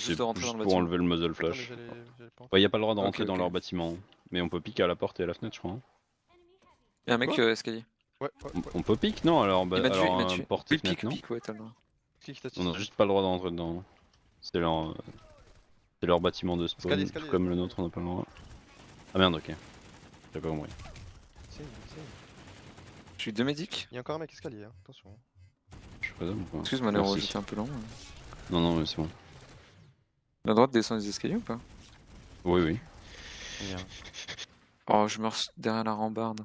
c'est juste de rentrer juste dans le pour bâtiment. enlever le muzzle Attends, mais flash. j'allais pas. Ouais, y a pas le droit de Ok, rentrer dans ok. leur bâtiment. Mais on peut piquer à la porte et à la fenêtre, je crois. Hein. Y'a un mec Quoi escalier. Ouais, ouais. On peut pique, non? Alors, Il m'a tué, il m'a tué. porte et Oui, fenêtre, non? pique, ouais, t'as le droit. Qui t'a On a tiré? juste pas le droit de rentrer dedans. C'est leur bâtiment de spawn, Escalier. tout comme le nôtre, on n'a pas le droit. Ah merde, ok. J'ai pas compris. Tiens. J'ai eu 2 médics. Il y a encore un mec escalier, hein. Attention. Je suis pas d'homme, quoi. Excuse-moi, l'héros, Merci. j'étais un peu long. Non, non, mais c'est bon. On a le droit de descendre les escaliers ou pas? Oui, oui. Bien. Oh, je meurs derrière la rambarde.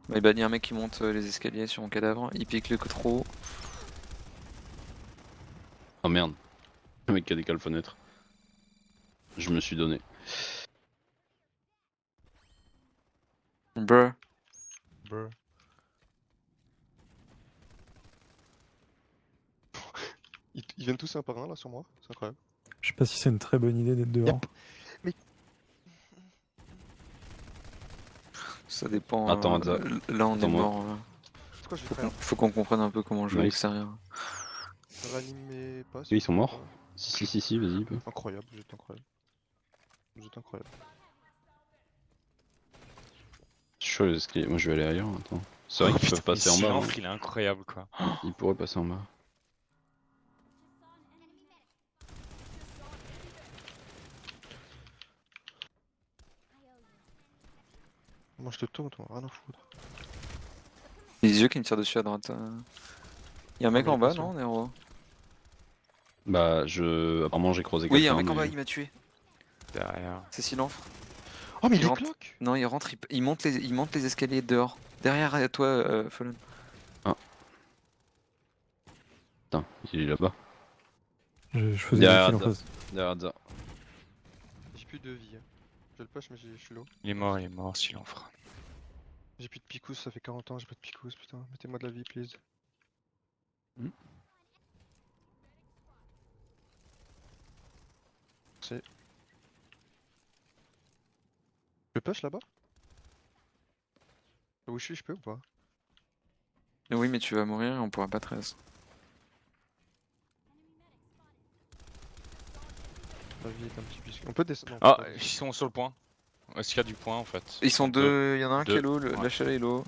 Mais bah, il y a un mec qui monte les escaliers sur mon cadavre, il pique le trop. Oh merde. Le mec qui a décalé la fenêtre. Je me suis donné. Bruh. Brr. Ils viennent tous un par un là sur moi, c'est incroyable. Je sais pas si c'est une très bonne idée d'être dehors. Ça dépend. Attends, là, on est attends-moi. mort. C'est quoi, je vais faire Faut qu'on comprenne un peu comment jouer à Nice. l'extérieur. ranimer pas. Oui, ils sont morts. Si, vas-y, peut. Incroyable, vous êtes incroyable. Vous êtes incroyable. Je suis chaud les escaliers. Moi je vais aller ailleurs, attends. C'est vrai qu'ils peuvent passer en bas. hein. Il est incroyable quoi. Ils pourraient passer en bas. Moi je te tourne, toi, rien à foutre. Les yeux qui me tirent dessus à droite. Y'a un mec mais en bas, attention. non, Nero? Bah, apparemment j'ai croisé Oui, quelqu'un. y'a un mec en mais- bas, il m'a tué. Derrière. C'est Silenfre. Oh mais Il il est rentre. cloque. Non, il rentre, il monte les escaliers dehors. Derrière toi, Fallen. Putain, il est là-bas. Je faisais Derrière des kills en Hadza. face. Derrière Hadza. J'ai plus de vie. Je le push mais je suis low. Il est mort, s'il en fera. J'ai plus de picous, ça fait 40 ans, j'ai pas de picous, putain. Mettez-moi de la vie, please. Hmm. C'est. Je push là-bas? Où je suis, je peux ou pas? Oui, mais tu vas mourir et on pourra pas 13. La vie est un petit peu. On peut descendre. non, on Ah, peut pas ils descendre. sont sur le point. Est-ce qu'il y a du point en fait? Ils sont deux, y'en a un qui Deux. est low, Ouais. Lachal est low.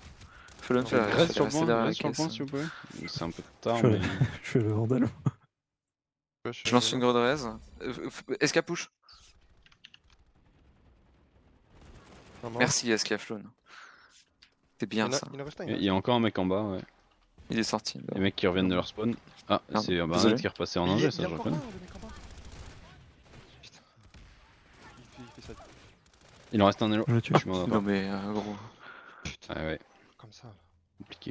Fallen Non, fait mais rester Reste sur le point, derrière la reste sur le point caisse. s'il vous plaît. C'est un peu tard, Je mais. je fais le vandal. Push, Je lance une grenade. Esca push. un mort. Merci Esca Flown. C'est bien ça. Il en reste un. Il y a encore un mec en bas, ouais. Il est sorti. Les mecs qui reviennent de leur spawn. Ah, Pardon, c'est désolé. Barnett qui est repassé en Il y a- danger, il ça y a je encore reconnais. un, le mec en bas. Putain. Il fait ça Il en reste un élo. Je le tue. Je suis mort Non d'accord. mais gros. putain, Ah ouais, comme ça. Là.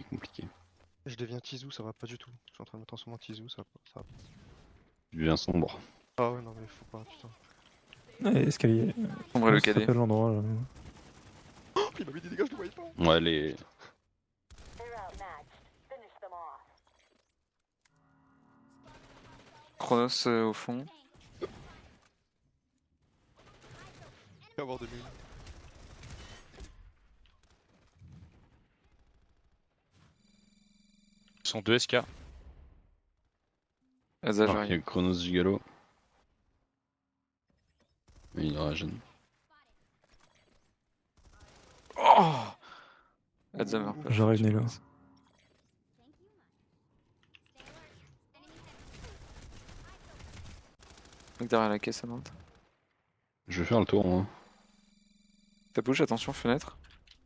compliqué. Je deviens Tizou, ça va pas du tout. Je suis en train de me transformer en Tizou, ça va pas. Je deviens sombre. Ah ouais, non mais faut pas, putain. Ouais, escalier. Sombre le Ça cadet. s'appelle l'endroit là. Oh, il m'a mis des dégâts, je le voyais pas. Ouais, les. Chronos au fond. Il va avoir de mine. Ils sont 2 SK. Hadza, Alors, il y j'arrive. a Chronos Gigalo. Mais il rajeune. Oh Hadza meurt pas. J'arrive Nelo. Mec derrière la caisse à droite. Je vais faire le tour, moi. Ça bouge, attention, fenêtre.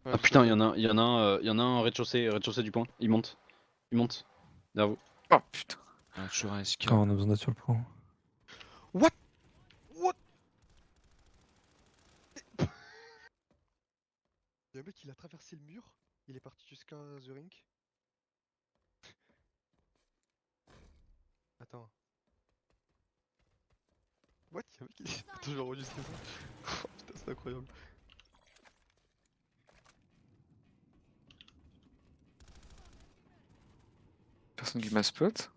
Ouais, Ah putain, il y en a un rez-de-chaussée du point. Il monte. Derrière vous. Oh putain. Toujours un SK. Quand on a besoin d'être sur le point. What? Il y a un mec, il a traversé le mur, il est parti jusqu'à The Rink. Attends. What? Il y a un mec qui... Attends, je vais enregistrer ça. Oh, putain, c'est incroyable. Personne qui m'a spot.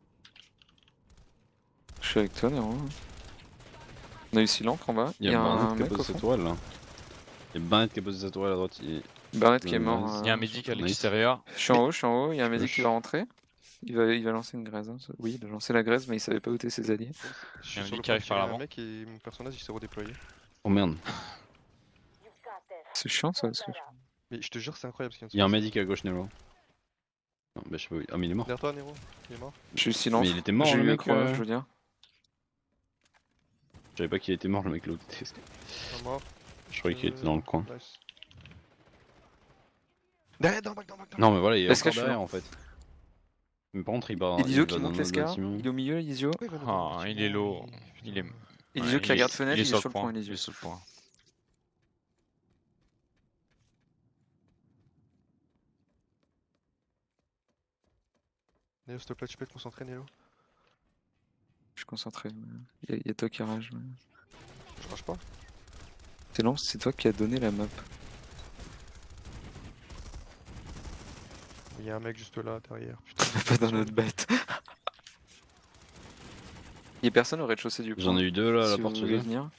Je suis avec toi, Nero. On a eu Silenfre en bas. Il y a un Barnett qui a mec au posé sa fond. tourelle là. Il y a Barnett qui a posé sa tourelle à droite. Barnett qui est mort. Nice. Il y a un médic à Nice. l'extérieur. Je suis en haut, il y a un médic qui va rentrer. Il va lancer une graise. Hein. Oui, il a lancé la graise, mais il savait pas où étaient ses alliés. Je y a suis un sur mec le qui point de arrive par tirer un l'avant. mec et mon personnage il s'est redéployé. Oh merde. C'est chiant ça, parce que... Mais je te jure, c'est incroyable ce qui vient de se Il y a un passer. medic à gauche, Nero. Non, bah je sais pas où il... Ah, mais il est mort. Derrière toi, Nero. Il est mort. Je suis silence. Mais il était mort, J'ai le eu mec, croix, je veux dire. Je savais pas qu'il était mort, le mec l'autre. Un mort. Je croyais qu'il était dans le coin. Nice. Derrière, dans le bac, dans le bac, dans le Non, mais voilà, il est Est-ce que encore je suis derrière en fait. Mais par contre, il part. Elisio il qui va dans monte notre l'esca. bâtiment. Il est au milieu, Elisio. bac. Ouais, il va dans le Ah, il bâtiment, est low. putain. Il est. Elisio qui regarde fenêtre, il est sur le point, Il Elisio. est sur le point. Néo, s'il te plaît, tu peux te concentrer, Néo. Je suis concentré. Il y a toi qui rage. mais- Je rage pas. C'est long, c'est toi qui as donné la map. Il y a un mec juste là, derrière. Putain. Pas dans notre bête. Il y a personne au rez-de-chaussée du coup. J'en ai eu deux là à la si porte vous chez voulez eux. venir.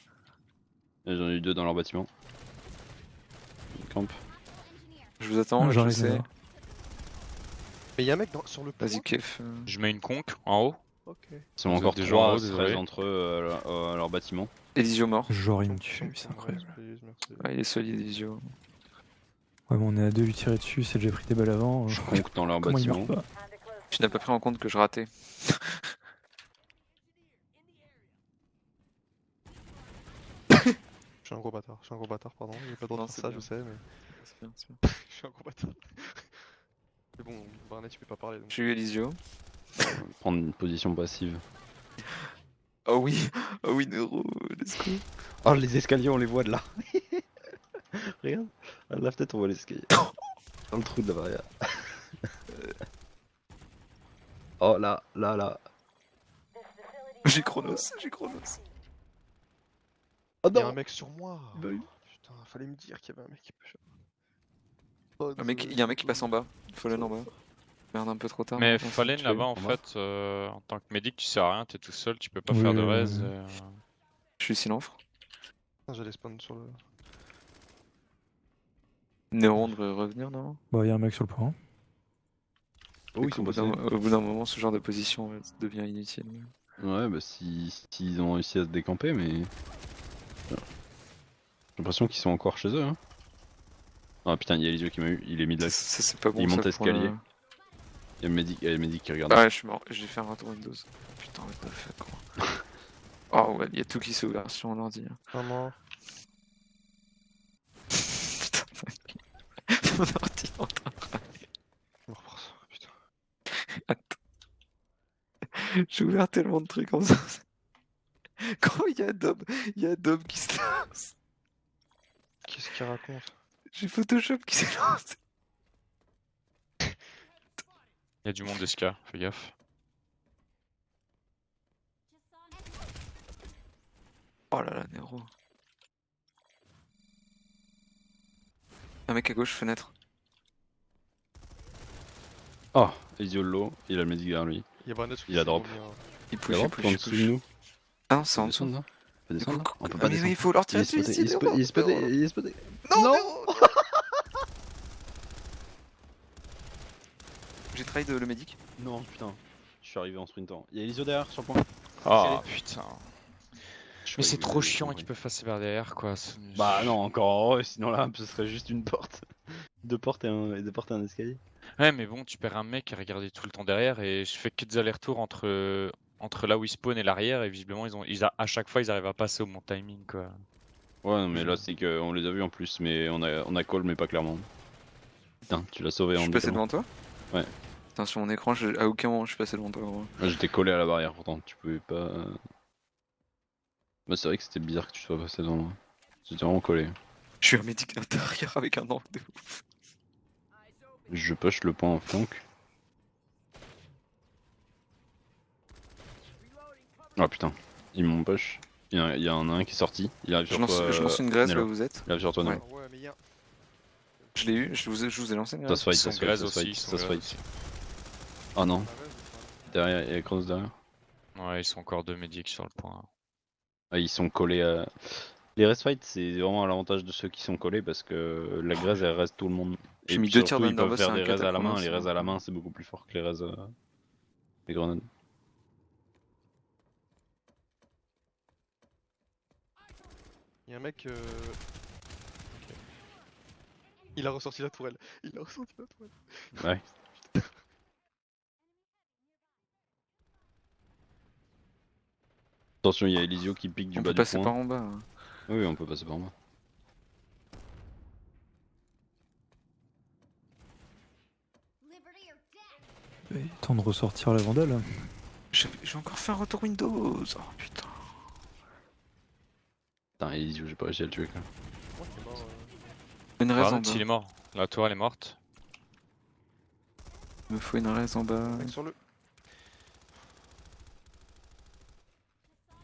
Et j'en ai eu deux dans leur bâtiment. Ils campent. Je vous attends, J'en je ai sais. une, Mais il y a un mec sur le pont. Vas-y, Kef. Je mets une conque en haut. Ok. Ils sont Vous encore êtes déjà en haut, 3 désolé. entre eux à leur bâtiment. Elisio mort. Genre il me tue, c'est incroyable. Merci. Ouais, il est solide, Elisio. Ouais, mais on est à 2 lui tirer dessus, c'est déjà pris des balles avant. Je conque dans leur Comment il bâtiment. meurt pas? Tu n'as pas pris en compte que je ratais. Je suis un gros bâtard, pardon. J'ai pas le droit Non, de c'est faire ça, bien. je sais, mais C'est bien, c'est bien. je suis un gros bâtard. Mais bon, Barnet, tu peux pas parler. Donc... J'ai eu Elisio. Prendre une position passive. Oh oui, oh oui, Nero, let's go. Oh, les escaliers, on les voit de là. Regarde, à la tête, on voit les escaliers. Dans le trou de la barrière. Oh là, là, là. J'ai Chronos, j'ai Chronos. Oh Il y a un non. mec sur moi. Bah oui. Putain, fallait me dire qu'il y avait un mec qui peut. Oh, Il y a un mec qui passe en bas. Fallen en bas. Merde, un peu trop tard. Mais maintenant, Fallen c'est là-bas, tué. en fait, en tant que médic, tu sers à rien, t'es tout seul, tu peux pas Oui, faire de oui, res. oui. Je suis silence. J'allais spawn sur le. Néron on devrait revenir, non? Bah, il y a un mec sur le point. Oh, ils sont passés. Au bout d'un moment, ce genre de position devient inutile. Ouais, bah s'ils ont réussi à se décamper, mais. J'ai l'impression qu'ils sont encore chez eux. Hein. Ah putain, il y a Elisio qui m'a eu, il est mid Ça, life. c'est pas bon. Il ça, monte pour escalier. le- Il y a le medic qui regarde. Ah ouais, je suis mort. J'ai fait un retour Windows. Putain, what the fuck, quoi. Oh ouais, il y a tout qui s'est ouvert sur mon ordi. hein. Vraiment. Putain, mon ordi est en train de râler. Je me reprends ça, putain. Attends. J'ai ouvert tellement de trucs comme ça. Quand il y a Dom qui se lance. Qu'est-ce qu'il raconte? J'ai Photoshop qui s'est lancé. Il y a du monde d'esca, fais gaffe. Oh là là, Nero. Un mec à gauche, fenêtre. Oh, Elisio le low, il a le medic derrière lui. Il y a Barnet Il a drop. Il Il push, a il drop push, en il dessous de push. nous. Ah non, c'est en On peut dessous. descendre là. On peut descendre là. On peut Ah pas mais oui, descendre. il faut leur Il tirer est dessus spoté, ici, il est spoté, Nero. il est spoté. Non, Non. Nero. J'ai trade le médic. Non, putain. Je suis arrivé en sprintant. Il y a Elisio derrière sur le point. Ah putain. Je Mais croyais c'est que trop vous avez chiant compris. qu'ils peuvent passer par derrière quoi. Bah non, encore heureux, sinon là, ce serait juste une porte. Deux portes et un escalier. Ouais, mais bon, tu perds un mec à regarder tout le temps derrière et je fais que des allers-retours entre là où ils spawn et l'arrière et visiblement à chaque fois ils arrivent à passer au bon timing quoi. Ouais, non, mais là, c'est qu'on les a vus en plus, mais on a call, mais pas clairement. Putain, tu l'as sauvé Je en suis passé décalant. devant toi. Ouais. Putain, sur mon écran, à aucun moment je suis passé devant toi, gros. Moi, j'étais collé à la barrière pourtant, tu pouvais pas. Bah, c'est vrai que c'était bizarre que tu sois passé devant moi. C'était vraiment collé. Je suis un médic intérieur avec un angle de ouf. Je push le point en flank. Oh putain, ils m'ont push. Il y en a un qui est sorti. Il arrive sur toi. Je lance une graisse là Nelo. où vous êtes. Il arrive sur toi, Nelo. Ouais, mais il y a. Je l'ai eu, je vous ai lancé une Ça graisse. se fight, Ils ça sont se fight, graises ça se aussi, fight, ils sont ça se graises fight. aussi. Oh non, derrière, il y a Cross derrière. Ouais, ils sont encore deux médics sur le point. Ah, ils sont collés à. Les rest fights, c'est vraiment à l'avantage de ceux qui sont collés parce que la graise elle reste tout le monde. J'ai Et mis puis deux tirs surtout, ils peuvent d'Underboss faire et un des raises à la main. Catachronos. Les raises à la main, c'est beaucoup plus fort que les raises Les grenades. Il y a un mec. Ok. Il a ressorti la tourelle. Il a ressorti la tourelle. Ouais. Attention, il y a Elisio qui pique du On bas peut du passer point. par en bas. Hein. Oui, on peut passer par moi. Temps de ressortir la vandale. J'ai encore fait un retour Windows. Oh putain. Putain, Elisio, j'ai pas réussi à le tuer quand même. Moi qui est mort. Une raise en Barnett, il est bas. mort. La tour elle est morte. Il me faut une raise en bas. Mec sur le.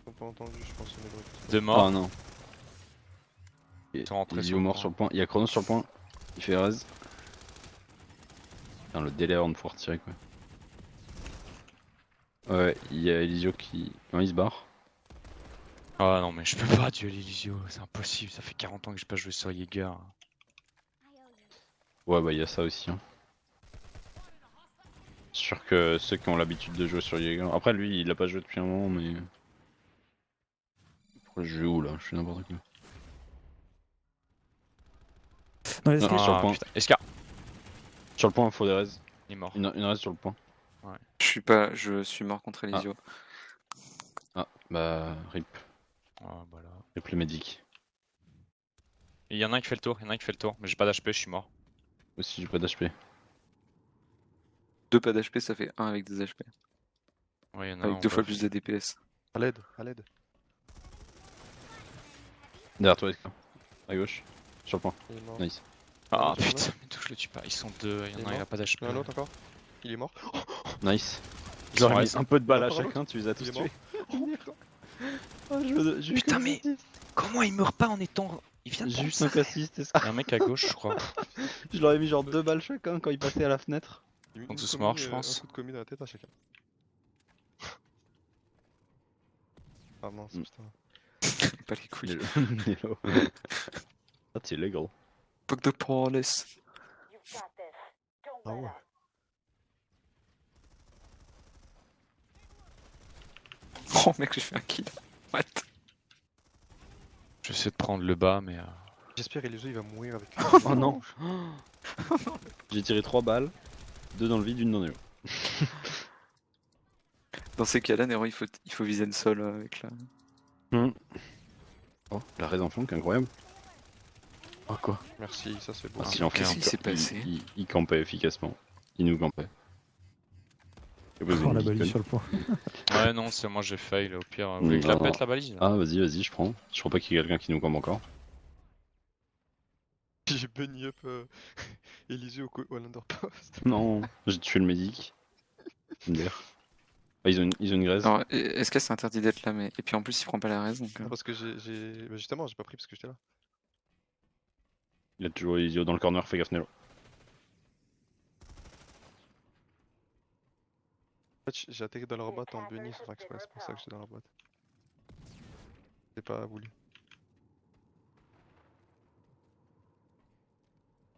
Ils ont pas entendu, je pense, on est droit. Deux morts. Ah non. Ils sont rentrés Elisio sur le mort point. sur le point. Il y a Chronos sur le point. Il fait raise. Putain, le délai avant de pouvoir tirer quoi. Ouais, il y a Elisio qui. Non, il se barre. Ah non, mais je peux pas duel Elisio, c'est impossible. Ça fait 40 ans que j'ai pas joué sur Jäger. Ouais, bah il y a ça aussi. Hein. Sûr que ceux qui ont l'habitude de jouer sur Jäger. Après, lui, il a pas joué depuis un moment, mais. Pourquoi je joue où là? Je fais n'importe quoi. Non, est-ce Non, que... sur le Ah point. putain, Escar, Sur le point, il faut des raises. il est mort. Une raise sur le point. Je suis mort contre Elisio. Ah, bah, rip. Ah bah là. Rip le médic. Il y en a un qui fait le tour, il y en a un qui fait le tour, mais j'ai pas d'HP, je suis mort. Aussi, j'ai pas d'HP. 2 pas d'HP, ça fait 1 avec des HP. Ouais, il y en a un Avec en 2 fois bas. plus de DPS. À l'aide, à l'aide. Derrière toi, Esca. À gauche. Sur le point. Il est mort. Nice. Ah Il y en a putain, mais tout je le tue pas. Ils sont deux, il y Il en est a un il a mort. pas d'HP. Il y en a un autre encore. Il est mort. Nice. Ils Je leur sont ai mis restés. un peu de balles à Pardon. chacun, tu les as Il tous est mort. tués. Oh merde. Putain, mais comment il meurt pas en étant. Il vient de J'ai prendre juste ça. 5 assists et ça. Il y a un mec à gauche, je crois. Je leur ai mis genre 2 balles chacun quand ils passaient à la fenêtre. Il a mis Sont une tous commis, morts, je pense. Un coup de commis dans la tête à chacun. Ah mince, Mm. putain. Pas les couilles. Nelo. That's illegal. Fuck the police. Ah ouais. Oh mec, j'ai fait un kill. What? J'essaie de prendre le bas, mais. J'espère Elisio il va mourir avec. Oh non. J'ai tiré 3 balles. 2 dans le vide, une dans le haut. Dans ces cas-là, Nero, il faut viser le sol avec la. Oh, la raise en flanc, incroyable. Oh quoi? Merci, ça c'est beau. Ah, si, en qu'est-ce fait, qui s'est passé? il campait efficacement. Il nous campait. Et vous avez Oh, une la balise beacon. sur le point. Ouais, non, c'est moi j'ai fail. Au pire, vous voulez que je la Non. pète la balise là Ah, vas-y, je prends. Je crois pas qu'il y ait quelqu'un qui nous campe encore. J'ai bunny up Elisio au Underpost. Non, j'ai tué le médic. MDR. Ah, ils ont une graise. Non, est-ce que c'est interdit d'être là, mais. Et puis en plus, il prend pas la raise, donc. Parce que j'ai. Bah, justement, j'ai pas pris parce que j'étais là. Il a toujours les yeux dans le corner, fais gaffe Nelo. En fait, j'ai atterri dans leur boîte en bunny sans faire exprès, c'est pour ça que j'étais dans leur boîte. C'est pas voulu.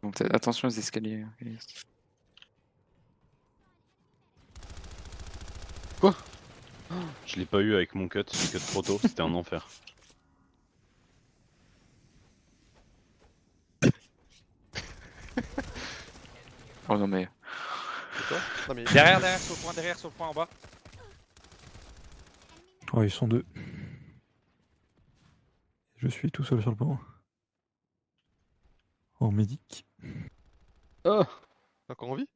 Donc attention aux escaliers. Je l'ai pas eu avec mon cut, j'ai cut trop tôt, c'était un enfer. Oh non, mais. C'est quoi? Non mais. Derrière, sur le point en bas. Oh, ils sont deux. Je suis tout seul sur le point. En médic. Oh Encore en vie?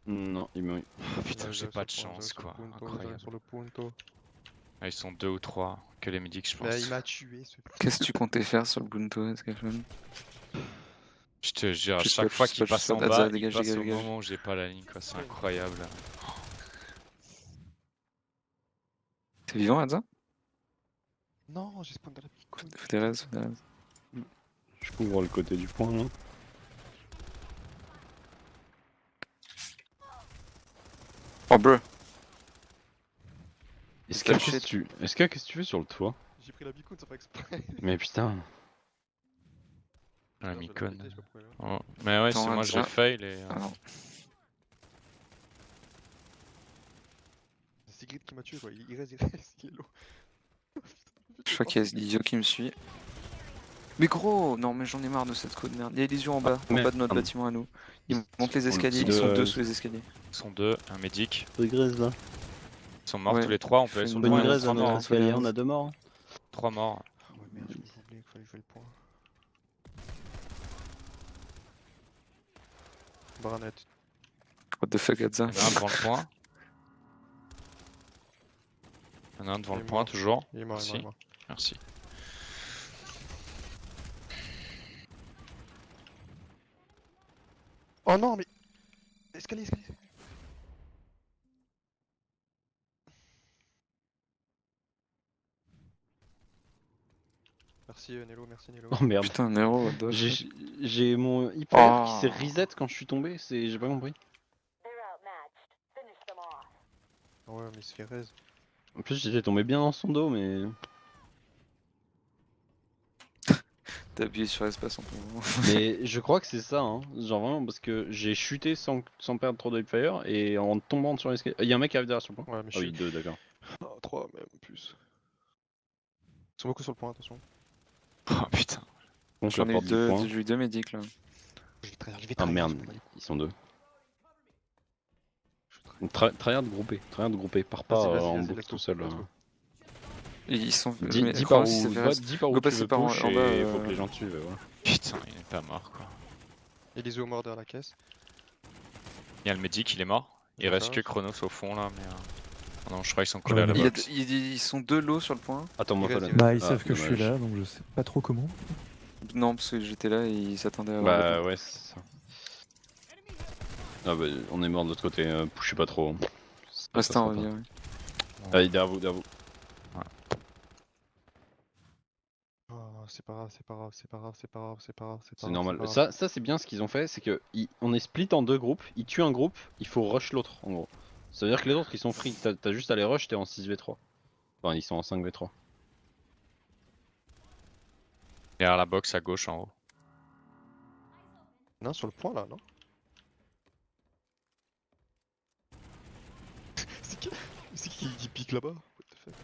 non, il m'a eu. Oh putain, Ouais, j'ai j'arrive pas de sur le point, chance j'arrive quoi. sur le punto, Incroyable. j'arrive sur le punto. Ah, ils sont 2 ou 3 que les médics, je pense. Bah, il m'a tué ce. Qu'est-ce que tu comptais faire sur le Bunto, Skafon? Je te jure, à Je sais chaque pas, fois je sais qu'il pas, passe je en sais pas. bas, Dégage, il passe dégage, au dégage. moment où j'ai pas la ligne quoi. C'est incroyable. T'es vivant, Hadza? Non, j'ai spawn dans la beacon. Fais des raises, fais des raises. Je couvre le côté du point là. Oh, bro. Est-ce Quel qu'est-ce que tu fais sur le toit? J'ai pris la beacon sans faire exprès. Mais putain. La Je l'ai Micon. pété, je sais pas pourquoi, là. Oh. Mais ouais, Attends, c'est moi Hadza. j'ai fail et. Ah non. Grid qui m'a tué quoi. Il reste, il est low. Je crois qu'il y a Lizio qui me suit. Mais gros, non mais j'en ai marre de cette code merde. Il y a Lizio en bas de notre merde. bâtiment à nous. Ils montent les Sur le escaliers, petit ils sont de- deux sous les escaliers. Ils sont deux, un médic. Regresse là. Ils sont morts Ouais. tous les trois, on peut aller Fais sur une le bonne point. graisse, Trois Anna. morts. escalier, on a 2 morts. 3 morts. Ah ouais merde, j'ai oublié qu'il fallait jouer le point. Barnett. What the fuck, Adza? Il y en a un devant le point. Il y en a un devant Il le est point, mort. toujours. Il est mort, il est mort, il est Merci. mort. Merci. Oh non mais... Escalier, escalier. Merci Nello, merci Nello. Oh merde. Putain, Nero, what the fuck? J'ai mon hyper qui Oh. s'est reset quand je suis tombé, j'ai pas compris. Ah ouais mais il se fait raise. En plus j'étais tombé bien dans son dos mais... T'as appuyé sur espace en moment. Mais je crois que c'est ça, hein. Genre vraiment parce que j'ai chuté sans perdre trop de fire et en tombant sur l'escalier. Il y a un mec qui arrive derrière sur le point. Ouais mais je Ah suis... oui, 2 d'accord. Ah, 3 même plus. Ils sont beaucoup sur le point, attention. Oh putain. Donc la J'en ai eu porte du deux, point. j'ai eu deux médics là. Je vais trahir, Ah merde, je m'en bats les couilles. ils sont 2. Je vais trahir. Tryhard groupé, pars pas Vas-y, en vas-y, boucle let's go, tout seul. let's go. Et ils sont. Dis mais par Croix où, aussi s'est fait reste. dis par où Go tu passer veux par en push bas, et faut que les gens te suivent, voilà. Putain, il est pas mort quoi. Il y a les mort derrière la caisse. Il y a le médic, il est mort. Il reste que D'accord. Chronos au fond là, mais. Oh non, je crois qu'ils sont collés à la Il y a- box. ils sont deux lots sur le point. Attends, moi Il pas reste- là. Bah, ils Ah, savent que je suis dommage. là, donc je sais pas trop comment. Non, parce que j'étais là et ils s'attendaient à avoir le Bah point. ouais, c'est ça. Ah bah on est mort de l'autre côté, pushez pas trop. Reste Ça un sera revient, pas. ouais. Allez, derrière vous, derrière vous. Ah, c'est pas grave, c'est pas grave, c'est pas grave, c'est pas grave, c'est pas grave, c'est pas C'est grave, normal. c'est pas grave. Ça c'est bien ce qu'ils ont fait, c'est que on est split en 2 groupes, ils tuent un groupe, il faut rush l'autre en gros. Ça veut dire que les autres ils sont free, t'as juste à les rush, t'es en 6v3. Enfin ils sont en 5v3. Derrière la box à gauche en haut. Non, sur le point là, non? C'est qui pique là-bas? What the fuck?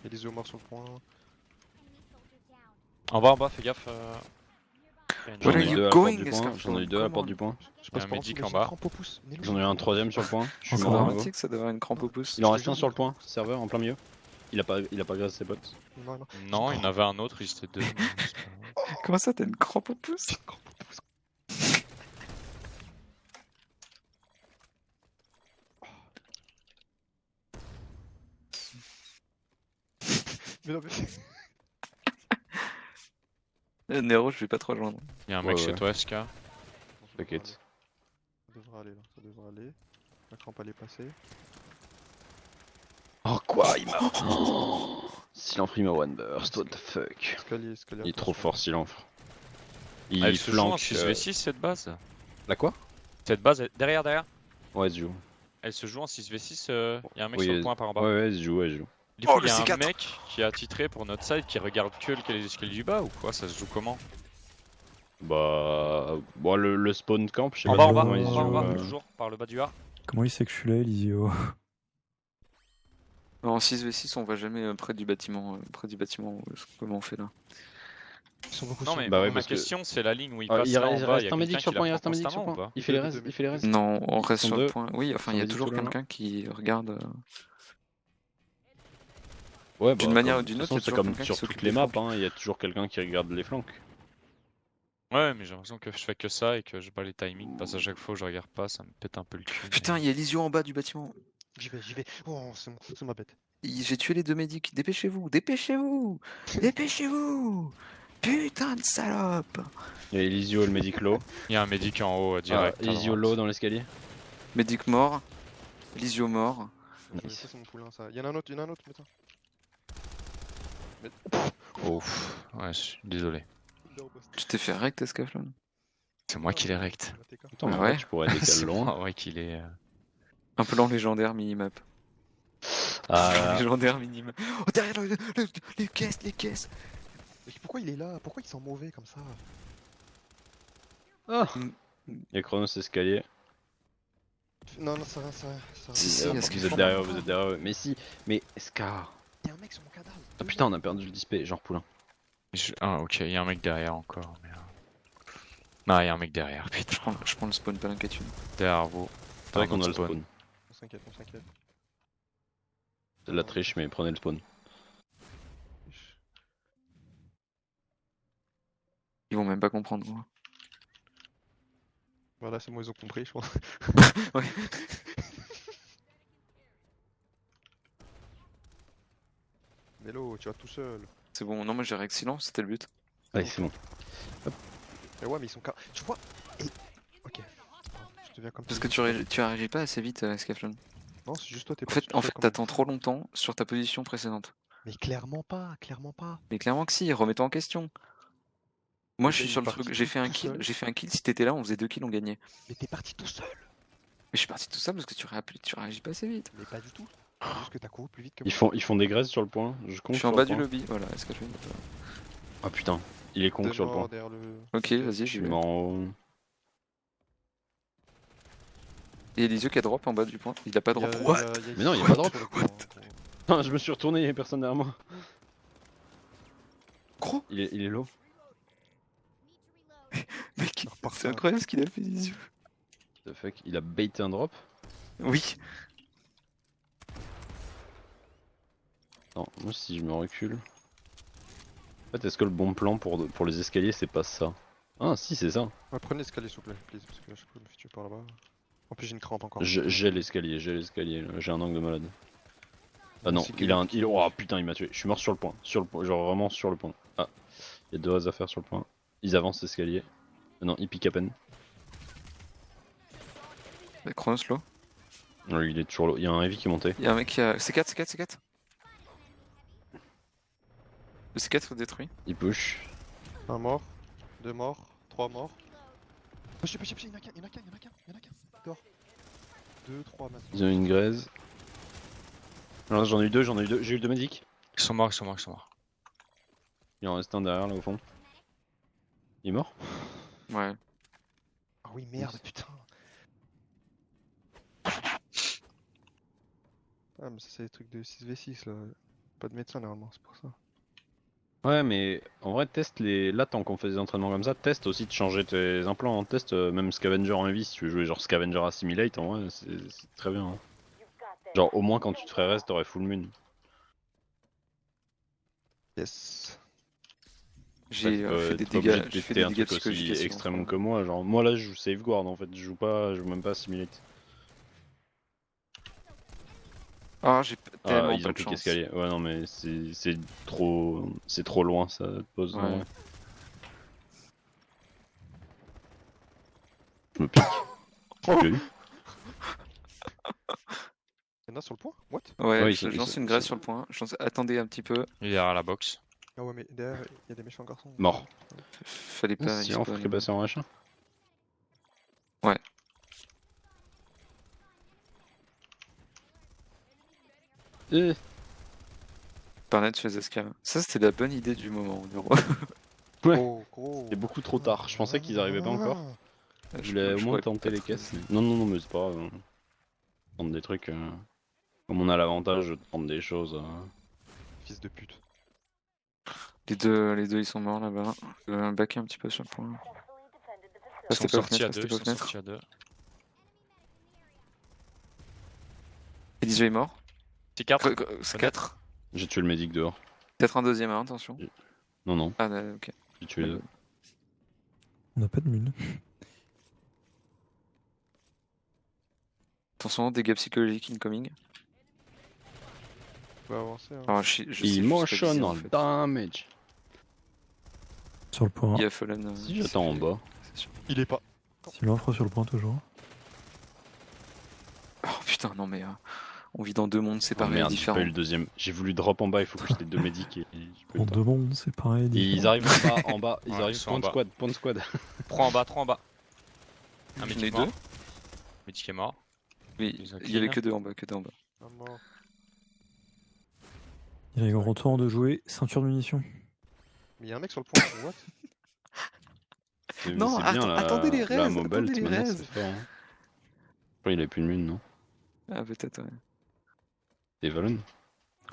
Il y a des morts sur le point. En bas, fais gaffe. Il y a une J'en What ai are eu you 2 à la going, porte du point, Escarpone? j'en ai eu 2 à la Come porte on. du point. Je passe un par médic en en dessous, bas. crampe au pouce. Nello, J'en ai eu un 3ème sur le point. Je suis Encore mort un à nouveau. Dramatique, ça devrait avoir une crampe au pouce. Il en reste un sur le point, serveur en plein milieu. Il a pas grâce ses potes. Non, non. Non, il y en avait un autre, ils étaient deux. mais c'est pas grave. Comment ça, t'as une crampe au pouce? Crampe au pouce. Mais non, mais... Nero, je vais pas te rejoindre. Il y a un Ouais, mec chez ouais. toi, SK. T'inquiète. Ça devrait aller là, ça devrait aller. La crampe elle est passée. Oh quoi, il m'a... Oh, Silenfre il m'a one burst, what the fuck. Escalier, escalier. Il est trop fort Silenfre. Il Elle se joue en flanque... 6v6 cette base. La quoi? Cette base, derrière. Ouais, elle se joue. Elle se joue en 6v6, il y a un mec Oui, sur le elle- point par en bas. Ouais, ouais, elle se joue, elle se joue. Du coup, Oh, il y a le un C4. mec qui a titré pour notre side qui regarde que les escaliers du bas ou quoi? Ça se joue comment? Bah... Bon, le spawn camp, je sais En pas bas, trop en bas, comment il se en bas, en joue, bas, toujours par le bas du A. Comment il sait que je suis là, Elisio? En 6v6, on va jamais près du bâtiment. Comment on fait là? Ils sont beaucoup Non, sur mais le Bah ouais, ma parce que- question, c'est la ligne où il Ah, passe il là en reste bas. Il y a un médic quelqu'un sur qui le point, il la reste un prend médic sur le constamment ou point. pas? Il fait les restes, il fait les restes. Non, on reste Ils sont sur le deux. point. Oui, enfin, il y a médics toujours tout le long. quelqu'un qui regarde. Ouais, D'une bah, manière comme- ou d'une de autre, toute il y a façon, c'est toujours comme quelqu'un sur qui s'occupe toutes les des maps, flancs. hein, il y a toujours quelqu'un qui regarde les flancs. Ouais, mais j'ai l'impression que je fais que ça et que j'ai pas les timings. Parce qu'à chaque fois où je regarde pas, ça me pète un peu le cul. Putain, il y a Lizio en bas du bâtiment. J'y vais, j'y vais. Oh, c'est ma bête. J'ai tué les deux médics. Dépêchez-vous, dépêchez-vous, dépêchez-vous. Putain de salope. Il y a Elisio, le médic low. Il y a un médic en haut direct. à Elisio droite. low dans l'escalier. Médic mort. Lizio mort. Nice. Ça c'est mon poulain ça. Il y en a un autre, putain. Ouf. Ouais, je suis désolé. Tu t'es fait rect, Escaflon? C'est moi qui l'ai rect. Attends, mais Ah en fait, ouais. tu pourrais décaler C'est loin. pas vrai qu'il est. Un plan légendaire minimap. Ah, Légendaire minimap. Oh, derrière les caisses, les caisses. Mais pourquoi il est là? Pourquoi ils sont mauvais comme ça? Ah Mm. Il y a Chronos escalier. Non, non, ça va, ça va. Ça va. Si, si, est-ce vous qu'il êtes faut- derrière eux, vous êtes derrière eux. Mais si, mais Scar. Y'a un mec sur mon cadavre. Ah putain, on a perdu le display, genre poulain. Ah, ok, il y a un mec derrière encore. Mais... Ah, il y a un mec derrière, putain. Je prends le spawn, pas l'inquiétude. Derrière vous. C'est vrai Un qu'on a autre le spawn. On s'inquiète, on s'inquiète. C'est de la triche, mais prenez le spawn. Ils vont même pas comprendre. Moi. Voilà, c'est bon, ils ont compris, je pense. Ouais. Mélo, tu vas tout seul. C'est bon, non, moi j'ai règle silence, c'était le but. Allez, c'est bon. Mais ouais, mais ils sont tu vois. Et... Ok. Je deviens comme Parce ça. que tu réagis pas assez vite, Scaflon. Non, c'est juste toi, t'es En pas fait, tout en seul fait comme- t'attends trop longtemps sur ta position précédente. Mais clairement pas, clairement pas. Mais clairement que si, remets-toi en question. Moi Le je gars, suis il sur est le truc, parti j'ai fait un tout kill, seul. j'ai fait un kill, si t'étais là on faisait 2 kills, on gagnait. Mais t'es parti tout seul. Mais je suis parti tout ça parce que tu réagis pas assez vite. Mais pas du tout. C'est juste que t'as couru plus vite que moi. Ils font des graisses sur le point. Je compte Je suis en sur bas le du point. lobby, voilà, Scaflon. Ah putain, il est con Deux sur le morts point. derrière le. Ok, vas-y, Je j'y suis vais. mort en haut. Et Elisio qui a drop en bas du point, il a pas Il y a- drop. il y What a- il y a- Mais non, il y a pas de drop. sur le point, gros. Ah, je me suis retourné, il y avait personne derrière moi. Gros Il est low. mec, repart c'est pas. incroyable ce qu'il a fait Elisio. The fuck, il a baité un drop. Oui. Non, moi si je me recule. En fait, est-ce que le bon plan pour les escaliers c'est pas ça? Ah si, c'est ça. Ouais, prenez l'escalier s'il vous plaît, please, parce que je peux me faire tuer par là-bas. En plus, j'ai une crampe encore. J'ai l'escalier, j'ai un angle de malade. Ah non, C'est il a un. qui- Oh putain, il m'a tué. Je suis mort sur le point. Genre vraiment sur le point. Ah, il y a deux rases à faire sur le point. Ils avancent l'escalier. Ah non, il pique à peine. Chronos low. Il est toujours low. Il y a un heavy qui est monté. Il y a un mec qui a. C4. Le C4 détruit. Il push. Un mort, deux morts, trois morts. Push, il y en a qu'un. Dehors. Deux, trois maintenant. Ils ont une graise. Alors j'en ai eu deux. J'ai eu deux medics. Ils sont morts. Il en reste un derrière là au fond. Il est mort? Ouais. Ah oui, merde, putain. Ah, mais ça, c'est des trucs de 6v6 là. Pas de médecin normalement, c'est pour ça. Ouais, mais en vrai, teste les. Là, tant qu'on fait des entraînements comme ça, teste aussi de changer tes implants. Hein. Teste même Scavenger en heavy si tu veux jouer genre Scavenger Assimilate. En vrai, c'est très bien. Hein. Genre, au moins quand tu te ferais reste, t'aurais full moon. Yes. J'ai fait des t'es pas obligé dégâts. de J'ai fait tester des un dégâts truc aussi psychologiques. assez extrême longtemps. que moi. Genre, moi là, je joue Safeguard en fait. Je joue même pas Assimilate. Ah, j'ai Ah, tellement ils pas ont de piqué chance. escalier. Ouais, non, mais c'est trop loin ça te pose. en Ouais. vrai. Je me pique. Tu l'as vu? Y'en a sur le point? What? Ouais, Ouais, je ils lance sont- une graisse sur le point. Attendez un petit peu. Il est derrière la box. Ah ouais, mais derrière, il y a des méchants garçons. Mort. Fallait pas. Si, on spawn. fait passer en machin. Ouais. Parnet chez Escal. Ça, c'était la bonne idée du moment, Nero. Ouais. Oh, gros. C'est beaucoup trop tard. Je pensais qu'ils arrivaient pas encore. Je voulais au moins pourrais tenter pas les te- caisses. Non, mais c'est pas grave. Prendre des trucs. Comme on a l'avantage de prendre des choses. Fils de pute. Les deux, ils sont morts là-bas. Backer un petit peu sur le point. Ils sont Restez pas aux sortis fenêtres, à deux. restez pas aux Ils sont fenêtres. sortis à deux. Elisio est mort. C'est 4. C'est 4. J'ai tué le médic dehors. Peut-être un deuxième, hein, attention. Non, Ah, ok. j'ai tué les deux. On n'a pas de mine. Attention, dégâts psychologiques incoming. On va avancer. Hein. Alors, je sais juste pas Emotional viser, en fait. damage. Sur le point. Il y a Fallen. Si j'attends en bas. c'est sûr. Il est pas. Silence sur le point toujours. Oh putain, non mais. On vit dans deux mondes Oh séparés et merde, j'ai différents. pas eu le deuxième. J'ai voulu drop en bas, il faut que je t'ai deux médics et j'ai pas eu En le temps. deux mondes, c'est pareil. Et ils différent. arrivent en bas, ils Ouais, arrivent ils sont en point bas. de squad. 3 en bas, 3 en bas. Un J'en ai médic deux. mort. Médic est mort. Oui, Ils ont il y avait clean. que deux en bas, que deux en bas. Un mort. Il est grand temps de jouer ceinture de munitions. Mais il y a un mec sur le point. What? Mais Non, c'est bien attendez les la raises, mobile, attendez de toute les manière, raises. c'est fort. Hein. Je crois qu'il a plus de lune, non? Ah, peut-être, ouais. Et Valen?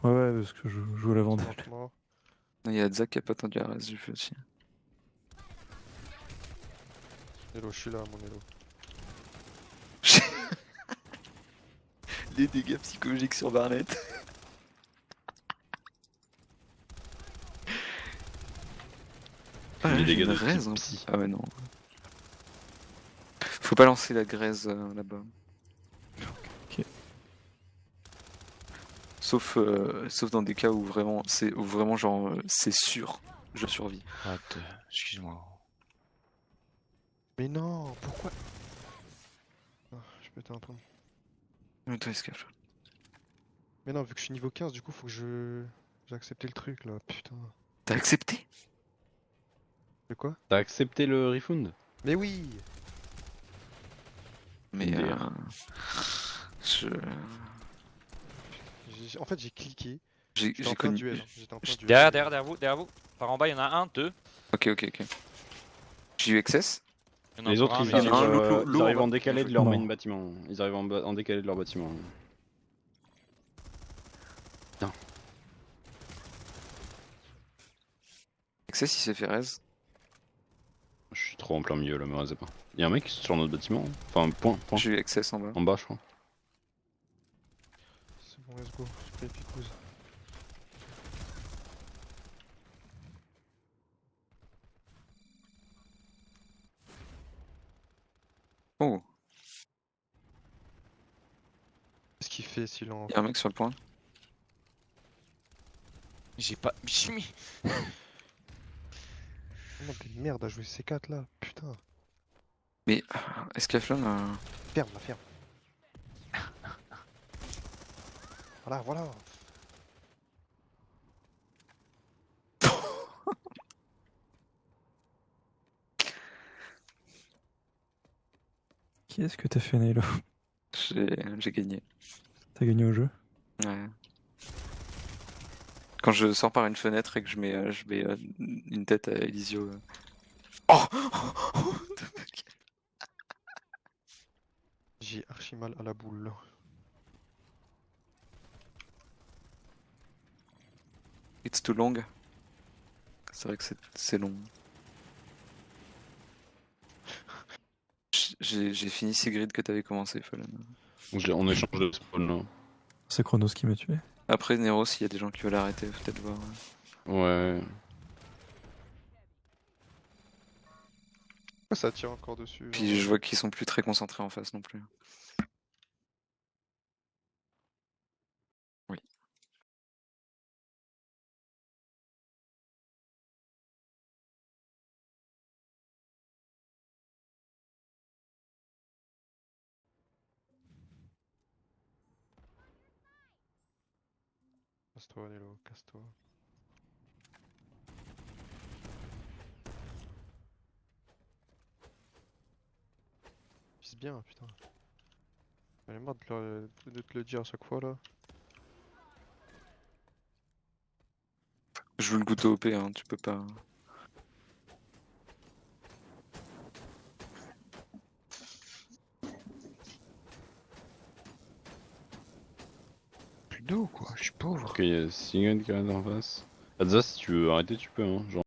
Ouais, parce que je joue à la vendette. Lentement. Il y a Zach qui a pas tendu la raise, j'ai vu aussi. Hello, je suis là, mon Hello. Les dégâts psychologiques sur Barnett. Ah, Les là, j'ai dégâts une de raise. type Hein. psy. Ah ouais, non. Faut pas lancer la graise là-bas. Ok. Sauf dans des cas où vraiment genre c'est sûr, je survis. Excuse-moi. Mais non, pourquoi? Ah, je peux un peu. Mais toi, escape. Mais non, vu que je suis niveau 15, du coup, faut que j'ai accepté le truc là, putain. T'as accepté? De quoi? T'as accepté le refund? Mais oui! Mais MDR. je En fait, j'ai cliqué. j'ai J'étais en plein connu. duel. J'étais en plein duel. Derrière vous. Par en bas, il y en a un, deux. Ok. J'ai eu excess. Il y en a Les encore autres, un, ils mais y en a arrivent, un, l'eau, ils arrivent on va- en décalé de leur Non. main bâtiment. Ils arrivent en décalé de leur bâtiment. Excess, il s'est fait raise. Je suis trop en plein milieu là, me rasez pas. Y'a un mec sur notre bâtiment. Hein. Enfin, point. J'ai eu excess en bas. En bas, je crois. C'est bon, let's go. J'ai pris les picouses. Oh, Qu'est-ce qu'il fait s'il en. il y a un mec sur le point. j'ai pas. J'ai mis. Comment t'es de merde à jouer ces 4 là? Putain. Mais Escaflon, Ferme la ferme. Voilà. Qui est-ce que t'as fait, Nailo? j'ai gagné. T'as gagné au jeu? Ouais. Quand je sors par une fenêtre et que je mets une tête à Elisio. Oh J'ai archi mal à la boule. It's too long. C'est vrai que c'est long. J'ai fini ces grids que t'avais commencé, Fallen. On échange de spawn là. C'est Chronos qui m'a tué. Après, Nero, s'il y a des gens qui veulent arrêter, peut-être voir. Ouais. Pourquoi ça tire encore dessus? Puis je vois qu'ils sont plus très concentrés en face non plus. Oui. Casse-toi, Nelo, casse-toi. Vise bien, putain. J'en ai marre de te le dire à chaque fois là. Je veux le goûter OP, hein, tu peux pas. Plus d'eau quoi, je suis pauvre. Ok, y'a Sigan qui arrive en face. Adza, si tu veux arrêter, tu peux. Hein. Genre,